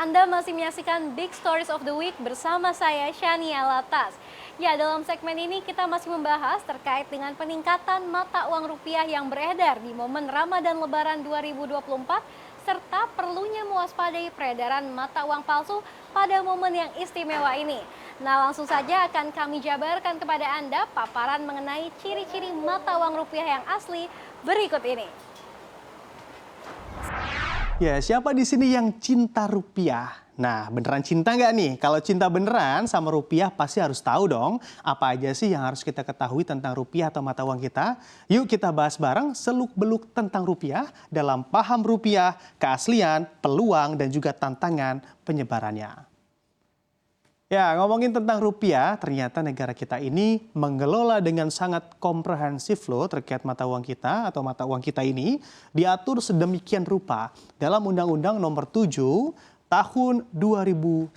Anda masih menyaksikan Big Stories of the Week bersama saya, Shania Latas. Ya, dalam segmen ini kita masih membahas terkait dengan peningkatan mata uang rupiah yang beredar di momen Ramadan Lebaran 2024, serta perlunya mewaspadai peredaran mata uang palsu pada momen yang istimewa ini. Nah, langsung saja akan kami jabarkan kepada Anda paparan mengenai ciri-ciri mata uang rupiah yang asli berikut ini. Ya, siapa di sini yang cinta rupiah? Nah, beneran cinta nggak nih? Kalau cinta beneran sama rupiah pasti harus tahu dong apa aja sih yang harus kita ketahui tentang rupiah atau mata uang kita. Yuk kita bahas bareng seluk-beluk tentang rupiah dalam Paham Rupiah, Keaslian, Peluang, dan juga tantangan penyebarannya. Ya, ngomongin tentang rupiah, ternyata negara kita ini mengelola dengan sangat komprehensif loh terkait mata uang kita atau mata uang kita ini diatur sedemikian rupa dalam Undang-Undang Nomor 7 Tahun 2011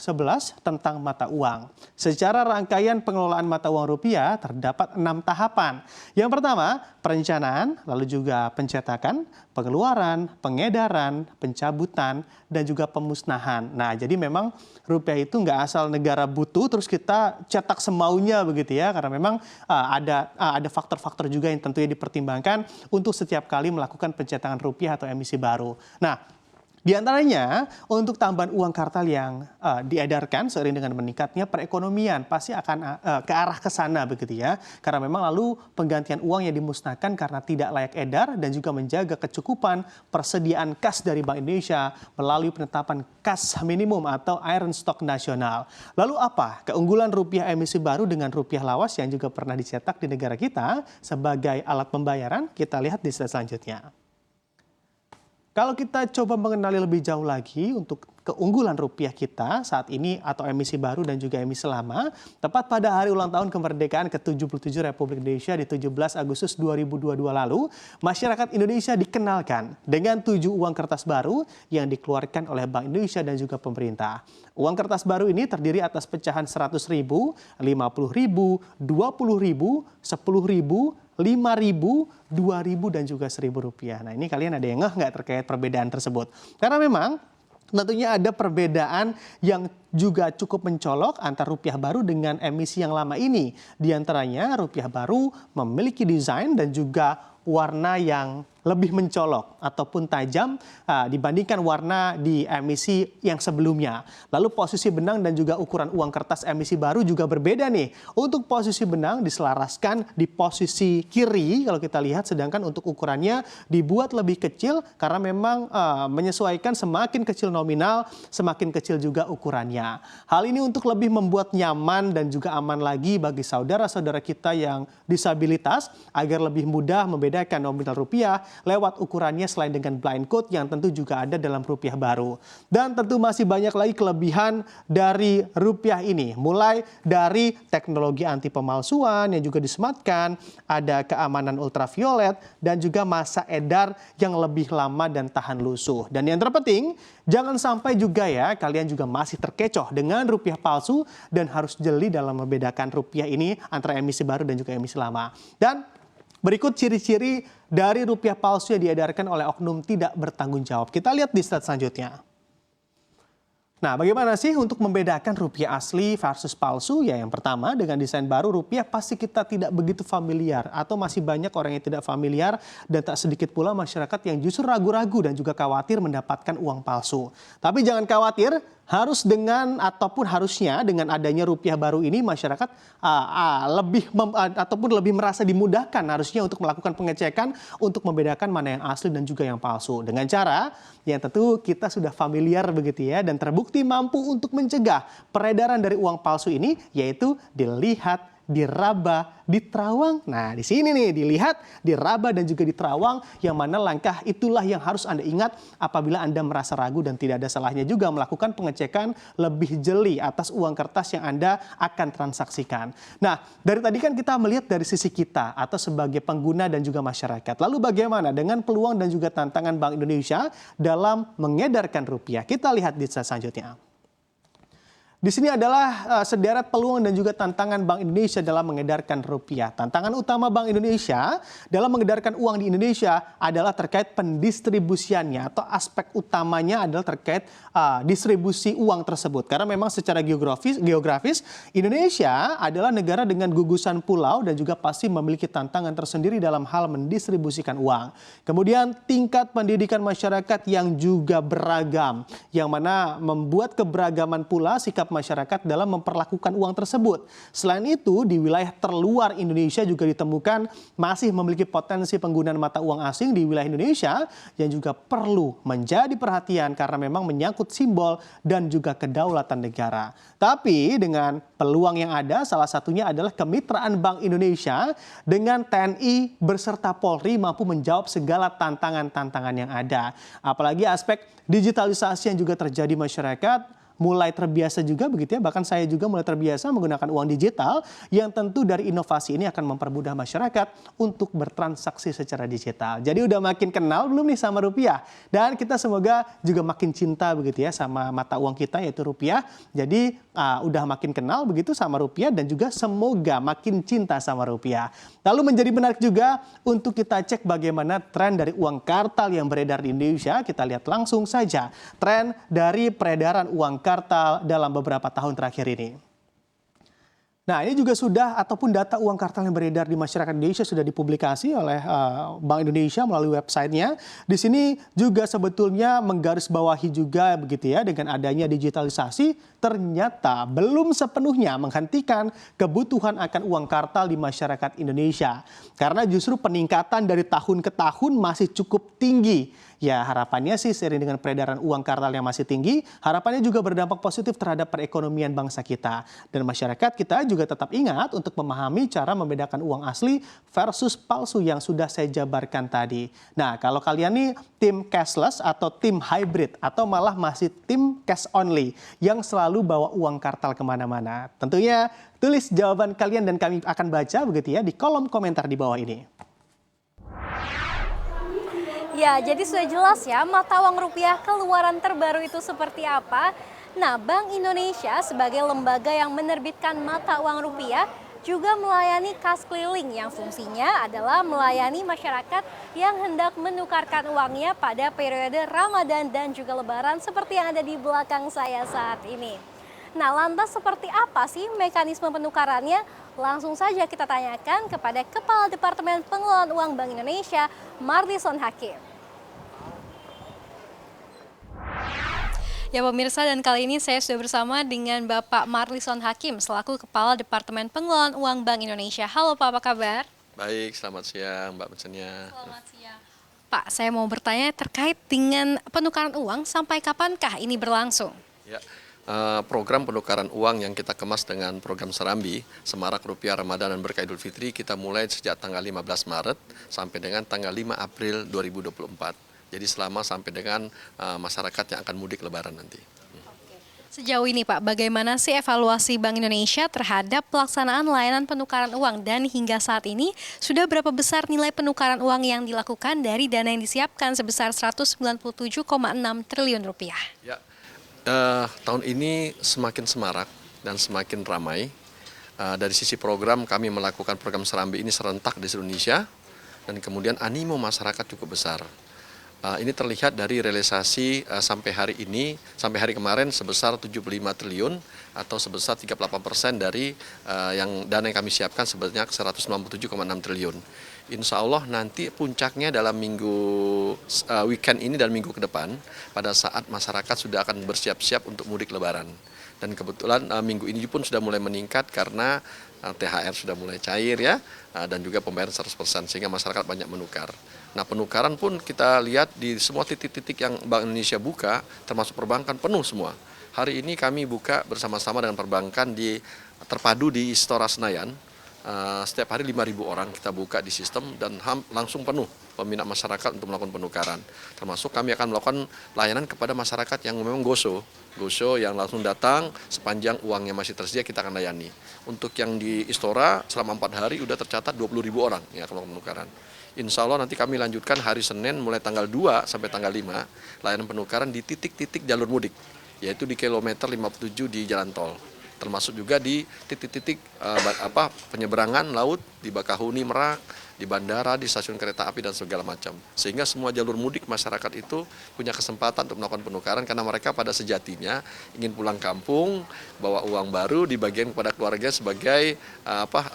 tentang mata uang. Secara rangkaian pengelolaan mata uang rupiah terdapat 6 tahapan. Yang pertama, perencanaan, lalu juga pencetakan, pengeluaran, pengedaran, pencabutan, dan juga pemusnahan. Nah, jadi memang rupiah itu nggak asal negara butuh terus kita cetak semaunya begitu ya, karena memang ada faktor-faktor juga yang tentunya dipertimbangkan untuk setiap kali melakukan pencetakan rupiah atau emisi baru. Nah, di antaranya untuk tambahan uang kartal yang diedarkan seiring dengan meningkatnya perekonomian pasti akan ke arah ke sana begitu ya. Karena memang lalu penggantian uang yang dimusnahkan karena tidak layak edar dan juga menjaga kecukupan persediaan kas dari Bank Indonesia melalui penetapan kas minimum atau iron stock nasional. Lalu apa keunggulan rupiah emisi baru dengan rupiah lawas yang juga pernah dicetak di negara kita sebagai alat pembayaran? Kita lihat di slide selanjutnya. Kalau kita coba mengenali lebih jauh lagi untuk keunggulan rupiah kita saat ini atau emisi baru dan juga emisi lama, tepat pada hari ulang tahun kemerdekaan ke-77 Republik Indonesia di 17 Agustus 2022 lalu, masyarakat Indonesia dikenalkan dengan 7 uang kertas baru yang dikeluarkan oleh Bank Indonesia dan juga pemerintah. Uang kertas baru ini terdiri atas pecahan 100.000, 50.000, 20.000, 10.000, 5.000, 2.000 dan juga Rp1.000. Nah, ini kalian ada yang ngeh nggak terkait perbedaan tersebut? Karena memang tentunya ada perbedaan yang juga cukup mencolok antara rupiah baru dengan emisi yang lama ini. Di antaranya rupiah baru memiliki desain dan juga warna yang lebih mencolok ataupun tajam dibandingkan warna di emisi yang sebelumnya. Lalu posisi benang dan juga ukuran uang kertas emisi baru juga berbeda nih. Untuk posisi benang diselaraskan di posisi kiri kalau kita lihat, sedangkan untuk ukurannya dibuat lebih kecil karena memang menyesuaikan semakin kecil nominal, semakin kecil juga ukurannya. Hal ini untuk lebih membuat nyaman dan juga aman lagi bagi saudara-saudara kita yang disabilitas agar lebih mudah membedakan nominal rupiah lewat ukurannya selain dengan blind code yang tentu juga ada dalam rupiah baru. Dan tentu masih banyak lagi kelebihan dari rupiah ini. Mulai dari teknologi anti pemalsuan yang juga disematkan, ada keamanan ultraviolet, dan juga masa edar yang lebih lama dan tahan lusuh. Dan yang terpenting, jangan sampai juga ya kalian juga masih terkecoh dengan rupiah palsu dan harus jeli dalam membedakan rupiah ini antara emisi baru dan juga emisi lama. Dan berikut ciri-ciri dari rupiah palsu yang diedarkan oleh oknum tidak bertanggung jawab. Kita lihat di slide selanjutnya. Nah, bagaimana sih untuk membedakan rupiah asli versus palsu? Ya, yang pertama, dengan desain baru rupiah pasti kita tidak begitu familiar atau masih banyak orang yang tidak familiar dan tak sedikit pula masyarakat yang justru ragu-ragu dan juga khawatir mendapatkan uang palsu. Tapi jangan khawatir, harusnya dengan adanya rupiah baru ini masyarakat lebih merasa dimudahkan harusnya untuk melakukan pengecekan untuk membedakan mana yang asli dan juga yang palsu. Dengan cara yang tentu kita sudah familiar begitu ya dan terbukti mampu untuk mencegah peredaran dari uang palsu ini, yaitu dilihat, diraba, diterawang. Nah, di sini nih dilihat, diraba dan juga diterawang, yang mana langkah itulah yang harus Anda ingat apabila Anda merasa ragu dan tidak ada salahnya juga melakukan pengecekan lebih jeli atas uang kertas yang Anda akan transaksikan. Nah, dari tadi kan kita melihat dari sisi kita atau sebagai pengguna dan juga masyarakat. Lalu bagaimana dengan peluang dan juga tantangan Bank Indonesia dalam mengedarkan rupiah? Kita lihat di slide selanjutnya. Di sini adalah sederet peluang dan juga tantangan Bank Indonesia dalam mengedarkan rupiah. Tantangan utama Bank Indonesia dalam mengedarkan uang di Indonesia adalah terkait pendistribusiannya atau aspek utamanya adalah terkait distribusi uang tersebut. Karena memang secara geografis Indonesia adalah negara dengan gugusan pulau dan juga pasti memiliki tantangan tersendiri dalam hal mendistribusikan uang. Kemudian tingkat pendidikan masyarakat yang juga beragam, yang mana membuat keberagaman pula sikap masyarakat dalam memperlakukan uang tersebut. Selain itu, di wilayah terluar Indonesia juga ditemukan masih memiliki potensi penggunaan mata uang asing di wilayah Indonesia yang juga perlu menjadi perhatian karena memang menyangkut simbol dan juga kedaulatan negara. Tapi dengan peluang yang ada, salah satunya adalah kemitraan Bank Indonesia dengan TNI beserta Polri mampu menjawab segala tantangan-tantangan yang ada. Apalagi aspek digitalisasi yang juga terjadi masyarakat mulai terbiasa juga begitu ya, bahkan saya juga mulai terbiasa menggunakan uang digital yang tentu dari inovasi ini akan mempermudah masyarakat untuk bertransaksi secara digital. Jadi udah makin kenal belum nih sama rupiah? Dan kita semoga juga makin cinta begitu ya sama mata uang kita yaitu rupiah. Jadi udah makin kenal begitu sama rupiah dan juga semoga makin cinta sama rupiah. Lalu menjadi menarik juga untuk kita cek bagaimana tren dari uang kartal yang beredar di Indonesia. Kita lihat langsung saja tren dari peredaran uang kartal dalam beberapa tahun terakhir ini. Nah, ini juga sudah ataupun data uang kartal yang beredar di masyarakat Indonesia sudah dipublikasi oleh Bank Indonesia melalui websitenya. Di sini juga sebetulnya menggarisbawahi juga begitu ya, dengan adanya digitalisasi ternyata belum sepenuhnya menghentikan kebutuhan akan uang kartal di masyarakat Indonesia. Karena justru peningkatan dari tahun ke tahun masih cukup tinggi. Ya, harapannya sih seiring dengan peredaran uang kartal yang masih tinggi, harapannya juga berdampak positif terhadap perekonomian bangsa kita. Dan masyarakat kita juga tetap ingat untuk memahami cara membedakan uang asli versus palsu yang sudah saya jabarkan tadi. Nah, kalau kalian nih tim cashless atau tim hybrid atau malah masih tim cash only yang selalu bawa uang kartal kemana-mana, tentunya tulis jawaban kalian dan kami akan baca begitu ya di kolom komentar di bawah ini. Ya, jadi sudah jelas ya mata uang rupiah keluaran terbaru itu seperti apa. Nah, Bank Indonesia sebagai lembaga yang menerbitkan mata uang rupiah juga melayani kas keliling yang fungsinya adalah melayani masyarakat yang hendak menukarkan uangnya pada periode Ramadan dan juga Lebaran seperti yang ada di belakang saya saat ini. Nah, lantas seperti apa sih mekanisme penukarannya? Langsung saja kita tanyakan kepada Kepala Departemen Pengelolaan Uang Bank Indonesia, Marlison Hakim. Ya pemirsa, dan kali ini saya sudah bersama dengan Bapak Marlison Hakim selaku Kepala Departemen Pengelolaan Uang Bank Indonesia. Halo Pak, apa kabar? Baik, selamat siang Mbak Mencenia. Selamat siang. Pak, saya mau bertanya terkait dengan penukaran uang, sampai kapankah ini berlangsung? Ya, program penukaran uang yang kita kemas dengan program Serambi, Semarak Rupiah Ramadan dan Berkah Idul Fitri, kita mulai sejak tanggal 15 Maret sampai dengan tanggal 5 April 2024. Jadi selama sampai dengan masyarakat yang akan mudik Lebaran nanti. Sejauh ini Pak, bagaimana sih evaluasi Bank Indonesia terhadap pelaksanaan layanan penukaran uang dan hingga saat ini sudah berapa besar nilai penukaran uang yang dilakukan dari dana yang disiapkan sebesar 197,6 triliun rupiah? Ya, tahun ini semakin semarak dan semakin ramai. Dari sisi program kami melakukan program Serambi ini serentak di seluruh Indonesia dan kemudian animo masyarakat cukup besar. Ini terlihat dari realisasi sampai hari ini, sampai hari kemarin sebesar 75 triliun atau sebesar 38% dari yang dana yang kami siapkan sebanyak 197,6 triliun. Insya Allah nanti puncaknya dalam minggu weekend ini dan minggu ke depan pada saat masyarakat sudah akan bersiap-siap untuk mudik Lebaran. Dan kebetulan minggu ini pun sudah mulai meningkat karena THR sudah mulai cair ya, dan juga pembayaran 100% sehingga masyarakat banyak menukar. Nah, penukaran pun kita lihat di semua titik-titik yang Bank Indonesia buka, termasuk perbankan penuh semua. Hari ini kami buka bersama-sama dengan perbankan terpadu di Istora Senayan. Setiap hari 5.000 orang kita buka di sistem dan langsung penuh peminat masyarakat untuk melakukan penukaran. Termasuk kami akan melakukan layanan kepada masyarakat yang memang GOSO yang langsung datang sepanjang uangnya masih tersedia kita akan layani. Untuk yang di Istora selama 4 hari sudah tercatat 20.000 orang yang akan melakukan penukaran. Insya Allah nanti kami lanjutkan hari Senin mulai tanggal 2 sampai tanggal 5 layanan penukaran di titik-titik jalur mudik. yaitu di kilometer 57 di jalan tol. Termasuk juga di titik-titik penyeberangan laut di Bakahuni, Merak, di bandara, di stasiun kereta api dan segala macam. Sehingga semua jalur mudik masyarakat itu punya kesempatan untuk melakukan penukaran karena mereka pada sejatinya ingin pulang kampung, bawa uang baru dibagikan kepada keluarga sebagai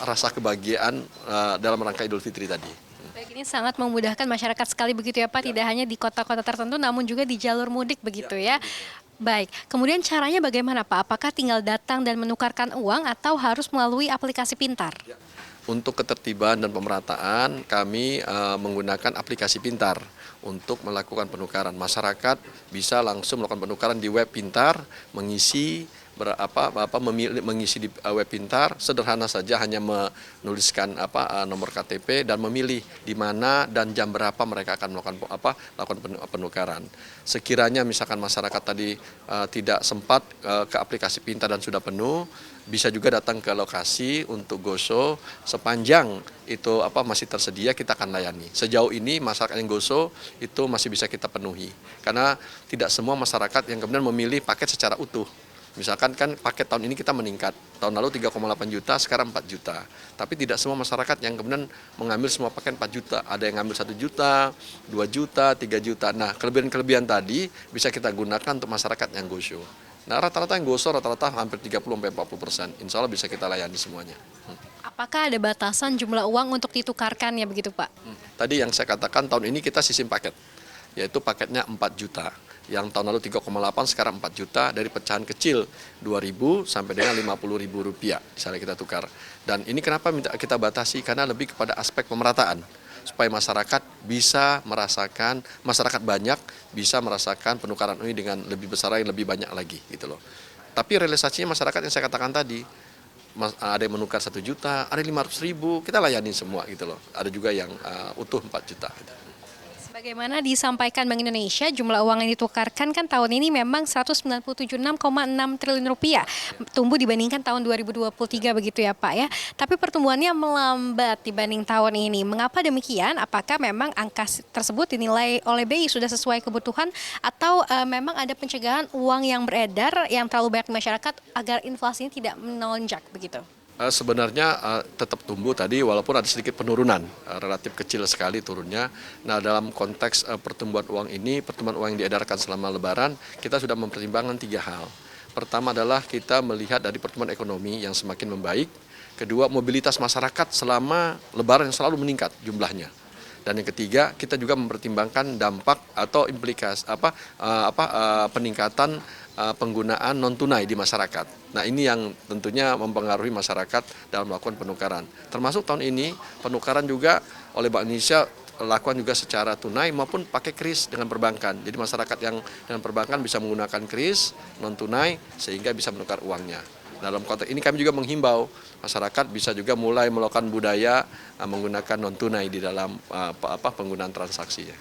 rasa kebahagiaan dalam rangka Idul Fitri tadi. Baik, ini sangat memudahkan masyarakat sekali begitu ya Pak, tidak hanya di kota-kota tertentu namun juga di jalur mudik begitu ya. Baik, kemudian caranya bagaimana Pak? Apakah tinggal datang dan menukarkan uang atau harus melalui aplikasi pintar? Untuk ketertiban dan pemerataan, kami menggunakan aplikasi pintar untuk melakukan penukaran. Masyarakat bisa langsung melakukan penukaran di web pintar, mengisi mengisi di web pintar, sederhana saja, hanya menuliskan nomor KTP dan memilih di mana dan jam berapa mereka akan melakukan penukaran. Sekiranya misalkan masyarakat tadi tidak sempat ke aplikasi pintar dan sudah penuh, bisa juga datang ke lokasi untuk GoSo, sepanjang itu masih tersedia kita akan layani. Sejauh ini masyarakat yang GoSo itu masih bisa kita penuhi karena tidak semua masyarakat yang kemudian memilih paket secara utuh. Misalkan kan paket tahun ini kita meningkat, tahun lalu 3,8 juta, sekarang 4 juta. Tapi tidak semua masyarakat yang kemudian mengambil semua paket 4 juta. Ada yang ngambil 1 juta, 2 juta, 3 juta. Nah, kelebihan-kelebihan tadi bisa kita gunakan untuk masyarakat yang GoSo. Nah, rata-rata yang GoSo rata-rata hampir 30-40%. Insya Allah bisa kita layani semuanya. Apakah ada batasan jumlah uang untuk ditukarkan ya begitu Pak? Tadi yang saya katakan tahun ini kita sistem paket, yaitu paketnya 4 juta. Yang tahun lalu 3,8 sekarang 4 juta dari pecahan kecil 2.000 sampai dengan 50.000 rupiah misalnya kita tukar. Dan ini kenapa kita batasi? Karena lebih kepada aspek pemerataan supaya masyarakat bisa merasakan, masyarakat banyak bisa merasakan penukaran ini dengan lebih besar yang lebih banyak lagi gitu loh. Tapi realisasinya masyarakat yang saya katakan tadi, ada yang menukar 1 juta, ada 500.000, kita layani semua gitu loh. Ada juga yang utuh 4 juta gitu. Bagaimana disampaikan Bank Indonesia, jumlah uang yang ditukarkan kan tahun ini memang 197,6,6 triliun rupiah, tumbuh dibandingkan tahun 2023 begitu ya Pak ya. Tapi pertumbuhannya melambat dibanding tahun ini. Mengapa demikian? Apakah memang angka tersebut dinilai oleh BI sudah sesuai kebutuhan atau memang ada pencegahan uang yang beredar yang terlalu banyak di masyarakat agar inflasinya tidak melonjak begitu? Sebenarnya tetap tumbuh tadi walaupun ada sedikit penurunan, relatif kecil sekali turunnya. Nah, dalam konteks pertumbuhan uang ini, pertumbuhan uang yang diedarkan selama Lebaran, kita sudah mempertimbangkan 3 hal. Pertama adalah kita melihat dari pertumbuhan ekonomi yang semakin membaik. Kedua, mobilitas masyarakat selama Lebaran yang selalu meningkat jumlahnya. Dan yang ketiga, kita juga mempertimbangkan dampak atau implikasi peningkatan penggunaan non tunai di masyarakat. Nah, ini yang tentunya mempengaruhi masyarakat dalam melakukan penukaran. Termasuk tahun ini penukaran juga oleh Bank Indonesia lakukan juga secara tunai maupun pakai kris dengan perbankan. Jadi masyarakat yang dengan perbankan bisa menggunakan kris non tunai sehingga bisa menukar uangnya. Dalam konteks ini kami juga menghimbau masyarakat bisa juga mulai melakukan budaya menggunakan non tunai di dalam penggunaan transaksinya.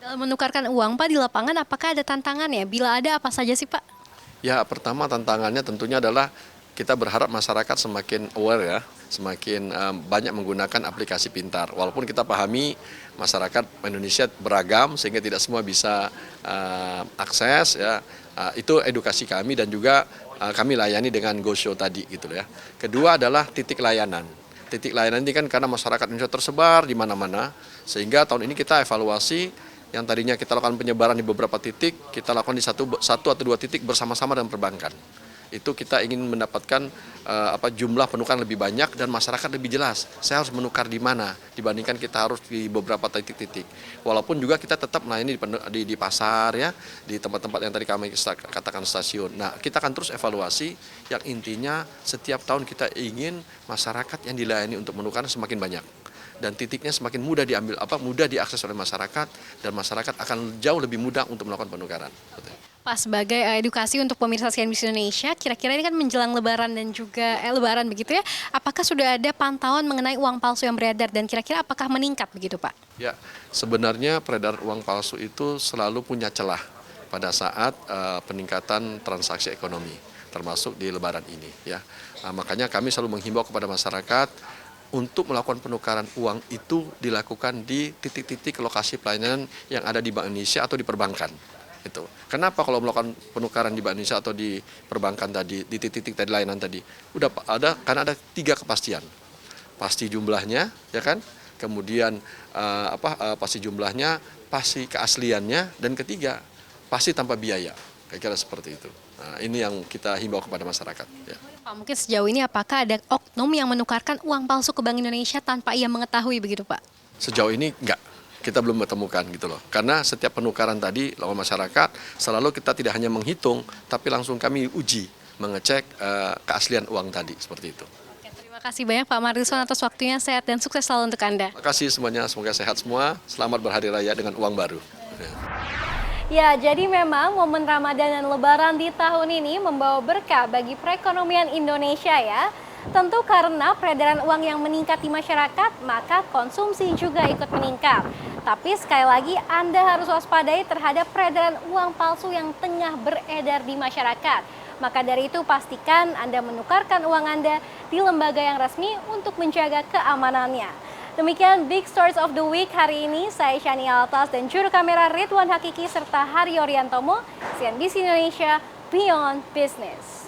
Dalam menukarkan uang Pak di lapangan apakah ada tantangan ya? Bila ada apa saja sih Pak? Ya, pertama tantangannya tentunya adalah kita berharap masyarakat semakin aware ya, semakin banyak menggunakan aplikasi pintar. Walaupun kita pahami masyarakat Indonesia beragam sehingga tidak semua bisa akses ya. Itu edukasi kami dan juga kami layani dengan GoSo tadi gitu ya. Kedua adalah titik layanan. Titik layanan ini kan karena masyarakat Indonesia tersebar di mana-mana sehingga tahun ini kita evaluasi yang tadinya kita lakukan penyebaran di beberapa titik, kita lakukan di satu atau 2 titik bersama-sama dengan perbankan. Itu kita ingin mendapatkan jumlah penukaran lebih banyak dan masyarakat lebih jelas. Saya harus menukar di mana dibandingkan kita harus di beberapa titik-titik. Walaupun juga kita tetap melayani di pasar ya, di tempat-tempat yang tadi kami katakan stasiun. Nah, kita akan terus evaluasi yang intinya setiap tahun kita ingin masyarakat yang dilayani untuk menukar semakin banyak. Dan titiknya semakin mudah diambil, mudah diakses oleh masyarakat dan masyarakat akan jauh lebih mudah untuk melakukan penukaran. Pak, sebagai edukasi untuk pemirsa CNBC Indonesia, kira-kira ini kan menjelang Lebaran dan juga Lebaran begitu ya, apakah sudah ada pantauan mengenai uang palsu yang beredar dan kira-kira apakah meningkat begitu Pak? Ya, sebenarnya peredaran uang palsu itu selalu punya celah pada saat peningkatan transaksi ekonomi, termasuk di Lebaran ini ya. Makanya kami selalu menghimbau kepada masyarakat untuk melakukan penukaran uang itu dilakukan di titik-titik lokasi pelayanan yang ada di Bank Indonesia atau di perbankan. Gitu. Kenapa kalau melakukan penukaran di Bank Indonesia atau di perbankan tadi, di titik-titik tadi layanan tadi, udah ada karena ada 3 kepastian, pasti jumlahnya, ya kan? Kemudian pasti jumlahnya, pasti keasliannya, dan ketiga pasti tanpa biaya, kira-kira seperti itu. Nah, ini yang kita himbau kepada masyarakat. Ya. Pak, mungkin sejauh ini apakah ada oknum yang menukarkan uang palsu ke Bank Indonesia tanpa ia mengetahui begitu, Pak? Sejauh ini enggak. Kita belum menemukan gitu loh. Karena setiap penukaran tadi lawan masyarakat selalu kita tidak hanya menghitung, tapi langsung kami uji, mengecek keaslian uang tadi seperti itu. Oke, terima kasih banyak Pak Marliswan atas waktunya, sehat dan sukses selalu untuk Anda. Terima kasih semuanya, semoga sehat semua. Selamat berhari raya dengan uang baru. Ya, jadi memang momen Ramadan dan Lebaran di tahun ini membawa berkah bagi perekonomian Indonesia ya. Tentu karena peredaran uang yang meningkat di masyarakat, maka konsumsi juga ikut meningkat. Tapi sekali lagi Anda harus waspadai terhadap peredaran uang palsu yang tengah beredar di masyarakat. Maka dari itu pastikan Anda menukarkan uang Anda di lembaga yang resmi untuk menjaga keamanannya. Demikian Big Stories of the Week hari ini. Saya Shani Alatas dan juru kamera Ridwan Hakiki serta Haryo Riantomo, CNBC Indonesia Beyond Business.